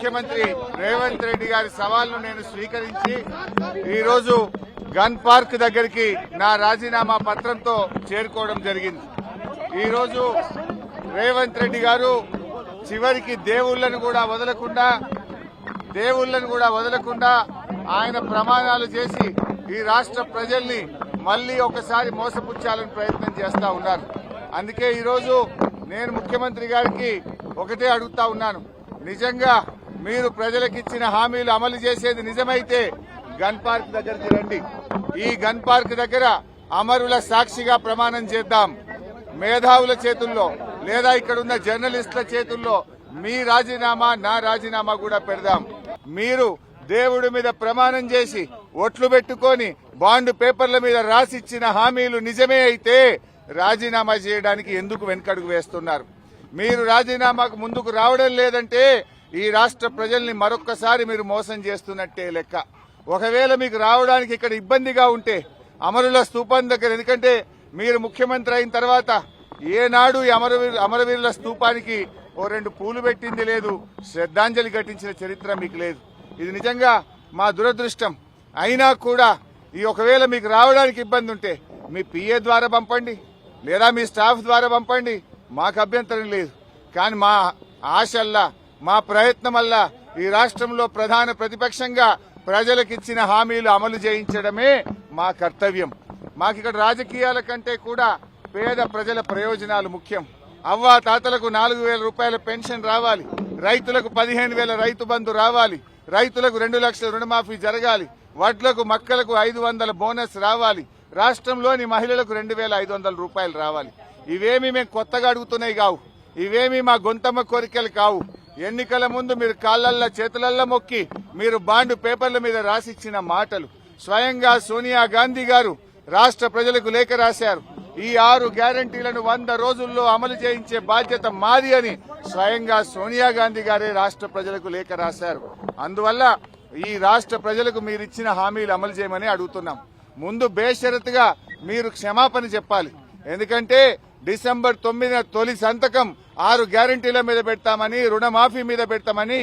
ముఖ్యమంత్రి రేవంత్ రెడ్డి గారి సవాల్ను నేను స్వీకరించి ఈరోజు గన్ పార్క్ దగ్గరికి నా రాజీనామా పత్రంతో చేరుకోవడం జరిగింది. ఈరోజు రేవంత్ రెడ్డి గారు చివరికి దేవుళ్లను కూడా వదలకుండా ఆయన ప్రమాణాలు చేసి ఈ రాష్ట్ర ప్రజల్ని మళ్లీ ఒకసారి మోసపుచ్చాలని ప్రయత్నం చేస్తా ఉన్నారు. అందుకే ఈరోజు నేను ముఖ్యమంత్రి గారికి ఒకటే అడుగుతా ఉన్నాను, నిజంగా మీరు ప్రజలకిచ్చిన హామీలు అమలు చేసేది నిజమైతే గన్ పార్క్ దగ్గరికి రండి. ఈ గన్ పార్క్ దగ్గర అమరుల సాక్షిగా ప్రమాణం చేద్దాం. మేధావుల చేతుల్లో లేదా ఇక్కడున్న జర్నలిస్టుల చేతుల్లో మీ రాజీనామా నా రాజీనామా కూడా పెడదాం. మీరు దేవుడి మీద ప్రమాణం చేసి ఒట్లు పెట్టుకొని బాండ్ పేపర్ల మీద రాసిచ్చిన హామీలు నిజమే అయితే రాజీనామా చేయడానికి ఎందుకు వెనకడుగు వేస్తున్నారు? మీరు రాజీనామాకు ముందుకు రావడం లేదంటే ఈ రాష్ట్ర ప్రజల్ని మరొక్కసారి మీరు మోసం చేస్తున్నట్టే లెక్క. ఒకవేళ మీకు రావడానికి ఇక్కడ ఇబ్బందిగా ఉంటే అమరుల స్తూపం దగ్గర, ఎందుకంటే మీరు ముఖ్యమంత్రి అయిన తర్వాత ఏనాడు ఈ అమరవీరుల స్తూపానికి ఓ 2 పూలు పెట్టింది లేదు, శ్రద్ధాంజలి ఘటించిన చరిత్ర మీకు లేదు. ఇది నిజంగా మా దురదృష్టం. అయినా కూడా ఈ ఒకవేళ మీకు రావడానికి ఇబ్బంది ఉంటే మీ పిఏ ద్వారా పంపండి, లేదా మీ స్టాఫ్ ద్వారా పంపండి, మాకు అభ్యంతరం లేదు. కానీ మా ఆశల్లా మా ప్రయత్నం వల్ల ఈ రాష్ట్రంలో ప్రధాన ప్రతిపక్షంగా ప్రజలకిచ్చిన హామీలు అమలు చేయించడమే మా కర్తవ్యం. మాకిక్కడ రాజకీయాల కంటే కూడా పేద ప్రజల ప్రయోజనాలు ముఖ్యం. అవ్వా తాతలకు 4,000 రూపాయల పెన్షన్ రావాలి, రైతులకు 15,000 రైతు బంధు రావాలి, రైతులకు 2 లక్షల రుణమాఫీ జరగాలి, వడ్లకు మక్కలకు 500 బోనస్ రావాలి, రాష్ట్రంలోని మహిళలకు 2,500 రూపాయలు రావాలి. ఇవేమీ మేము కొత్తగా అడుగుతున్నాయి కావు, ఇవేమీ మా గొంతమ్మ కోరికలు కావు. ఎన్నికల ముందు మీరు కాళ్లల్లా చేతులల్లా మొక్కి మీరు బాండ్ పేపర్ల మీద రాసిచ్చిన మాటలు. స్వయంగా సోనియా గాంధీ గారు రాష్ట్ర ప్రజలకు లేఖ రాశారు. ఈ 6 గ్యారంటీలను 100 రోజుల్లో అమలు చేయించే బాధ్యత మాది అని స్వయంగా సోనియా గాంధీ గారే రాష్ట్ర ప్రజలకు లేఖ రాశారు. అందువల్ల ఈ రాష్ట్ర ప్రజలకు మీరిచ్చిన హామీలు అమలు చేయమని అడుగుతున్నాం. ముందు బేషరతుగా మీరు క్షమాపణ చెప్పాలి. ఎందుకంటే డిసెంబర్ 9న తొలి సంతకం 6 గ్యారంటీల మీద పెడతామని, రుణమాఫీ మీద పెడతామని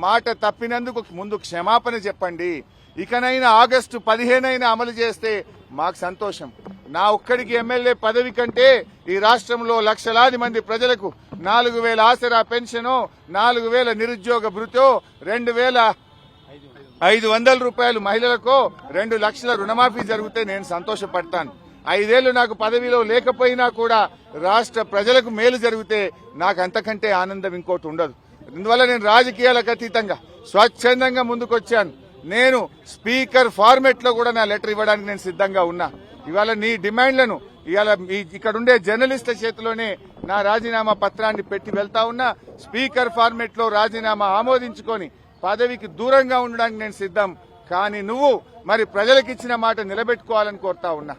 మాట తప్పినందుకు ముందు క్షమాపణ చెప్పండి. ఇకనైనా ఆగస్టు 15 అమలు చేస్తే మాకు సంతోషం. నా ఒక్కడికి ఎమ్మెల్యే పదవి కంటే ఈ రాష్ట్రంలో లక్షలాది మంది ప్రజలకు 4,000 ఆసరా పెన్షనో, 4,000 నిరుద్యోగ భృతో, 2,500 రూపాయలు మహిళలకో, 2 లక్షల రుణమాఫీ జరిగితే నేను సంతోషపడతాను. 5 ఏళ్లు నాకు పదవిలో లేకపోయినా కూడా రాష్ట్ర ప్రజలకు మేలు జరిగితే నాకు అంతకంటే ఆనందం ఇంకోటి ఉండదు. అందువల్ల నేను రాజకీయాలకు అతీతంగా స్వచ్ఛందంగా ముందుకొచ్చాను. నేను స్పీకర్ ఫార్మెట్ లో కూడా నా లెటర్ ఇవ్వడానికి నేను సిద్ధంగా ఉన్నా. ఇవాళ నీ డిమాండ్లను ఇవాళ ఇక్కడుండే జర్నలిస్టుల చేతిలోనే నా రాజీనామా పత్రాన్ని పెట్టి వెళ్తా ఉన్నా. స్పీకర్ ఫార్మెట్ లో రాజీనామా ఆమోదించుకొని పదవికి దూరంగా ఉండడానికి నేను సిద్ధం. కానీ నువ్వు మరి ప్రజలకిచ్చిన మాట నిలబెట్టుకోవాలని కోరుతా ఉన్నా.